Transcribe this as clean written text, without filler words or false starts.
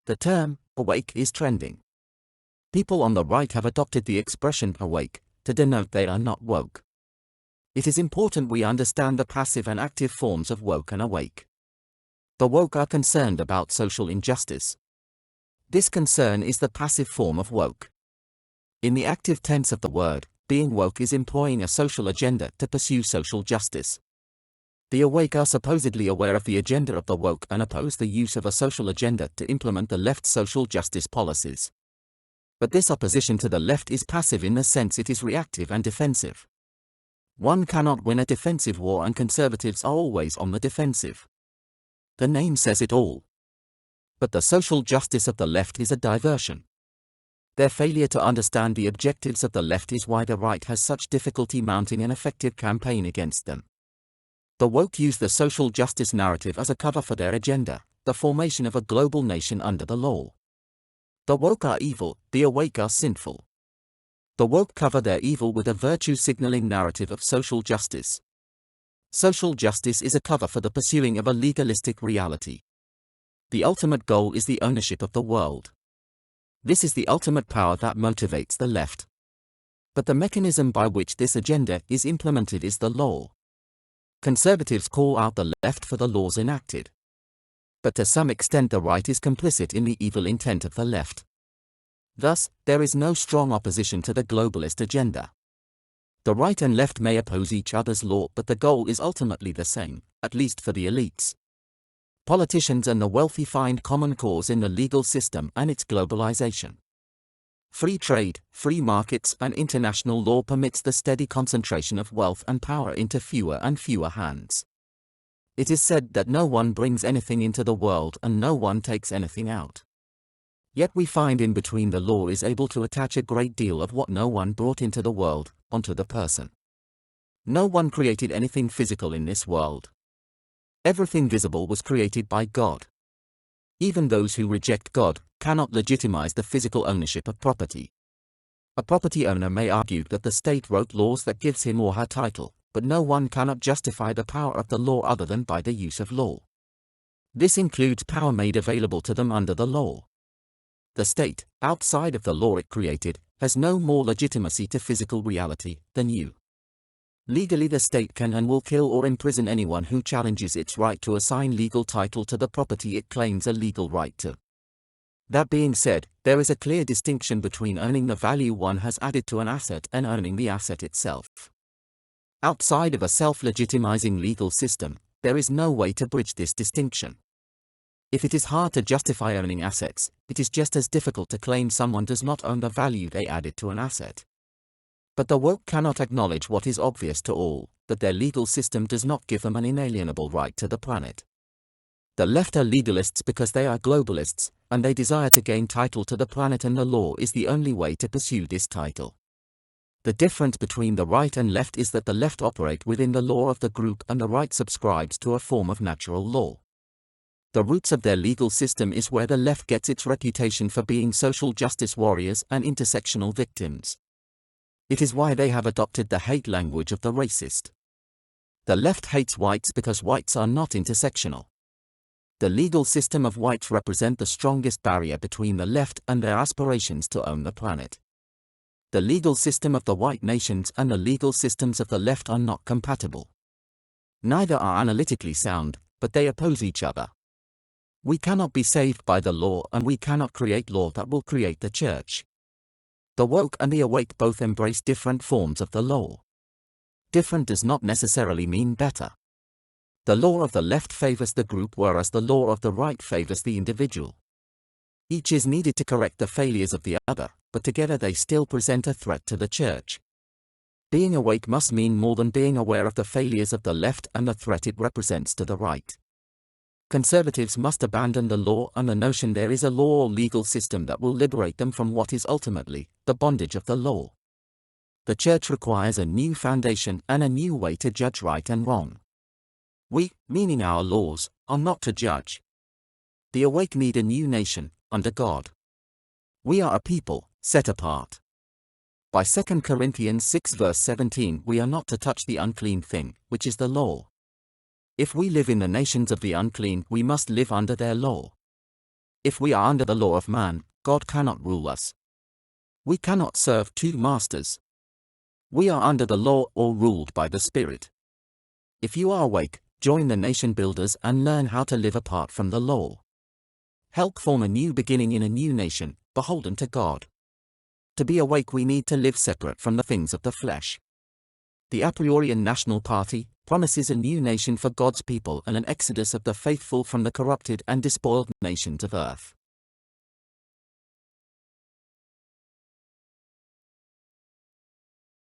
The term awake is trending. People on the right have adopted the expression awake to denote they are not woke. It is important we understand the passive and active forms of woke and awake. The woke are concerned about social injustice. This concern is the passive form of woke. In the active tense of the word, being woke is employing a social agenda to pursue social justice. The awake are supposedly aware of the agenda of the woke and oppose the use of a social agenda to implement the left's social justice policies. But this opposition to the left is passive in the sense it is reactive and defensive. One cannot win a defensive war, and conservatives are always on the defensive. The name says it all. But the social justice of the left is a diversion. Their failure to understand the objectives of the left is why the right has such difficulty mounting an effective campaign against them. The woke use the social justice narrative as a cover for their agenda, the formation of a global nation under the law. The woke are evil, the awake are sinful. The woke cover their evil with a virtue-signaling narrative of social justice. Social justice is a cover for the pursuing of a legalistic reality. The ultimate goal is the ownership of the world. This is the ultimate power that motivates the left. But the mechanism by which this agenda is implemented is the law. Conservatives call out the left for the laws enacted. But to some extent the right is complicit in the evil intent of the left. Thus, there is no strong opposition to the globalist agenda. The right and left may oppose each other's law, but the goal is ultimately the same, at least for the elites. Politicians and the wealthy find common cause in the legal system and its globalization. Free trade, free markets and international law permits the steady concentration of wealth and power into fewer and fewer hands. It is said that no one brings anything into the world and no one takes anything out. Yet we find in between the law is able to attach a great deal of what no one brought into the world, onto the person. No one created anything physical in this world. Everything visible was created by God. Even those who reject God cannot legitimize the physical ownership of property. A property owner may argue that the state wrote laws that gives him or her title, but no one cannot justify the power of the law other than by the use of law. This includes power made available to them under the law. The state, outside of the law it created, has no more legitimacy to physical reality than you. Legally the state can and will kill or imprison anyone who challenges its right to assign legal title to the property it claims a legal right to. That being said, there is a clear distinction between earning the value one has added to an asset and earning the asset itself. Outside of a self-legitimizing legal system, there is no way to bridge this distinction. If it is hard to justify owning assets, it is just as difficult to claim someone does not own the value they added to an asset. But the woke cannot acknowledge what is obvious to all, that their legal system does not give them an inalienable right to the planet. The left are legalists because they are globalists, and they desire to gain title to the planet, and the law is the only way to pursue this title. The difference between the right and left is that the left operate within the law of the group and the right subscribes to a form of natural law. The roots of their legal system is where the left gets its reputation for being social justice warriors and intersectional victims. It is why they have adopted the hate language of the racist. The left hates whites because whites are not intersectional. The legal system of whites represent the strongest barrier between the left and their aspirations to own the planet. The legal system of the white nations and the legal systems of the left are not compatible. Neither are analytically sound, but they oppose each other. We cannot be saved by the law, and we cannot create law that will create the church. The woke and the awake both embrace different forms of the law. Different does not necessarily mean better. The law of the left favors the group, whereas the law of the right favors the individual. Each is needed to correct the failures of the other, but together they still present a threat to the church. Being awake must mean more than being aware of the failures of the left and the threat it represents to the right. Conservatives must abandon the law and the notion there is a law or legal system that will liberate them from what is ultimately the bondage of the law. The church requires a new foundation and a new way to judge right and wrong. We, meaning our laws, are not to judge. The awake need a new nation, under God. We are a people, set apart. By 2 Corinthians 6 verse 17 we are not to touch the unclean thing, which is the law. If we live in the nations of the unclean, we must live under their law. If we are under the law of man, God cannot rule us. We cannot serve two masters. We are under the law or ruled by the Spirit. If you are awake, join the nation builders and learn how to live apart from the law. Help form a new beginning in a new nation, beholden to God. To be awake, we need to live separate from the things of the flesh. The a priori National Party promises a new nation for God's people and an exodus of the faithful from the corrupted and despoiled nations of earth.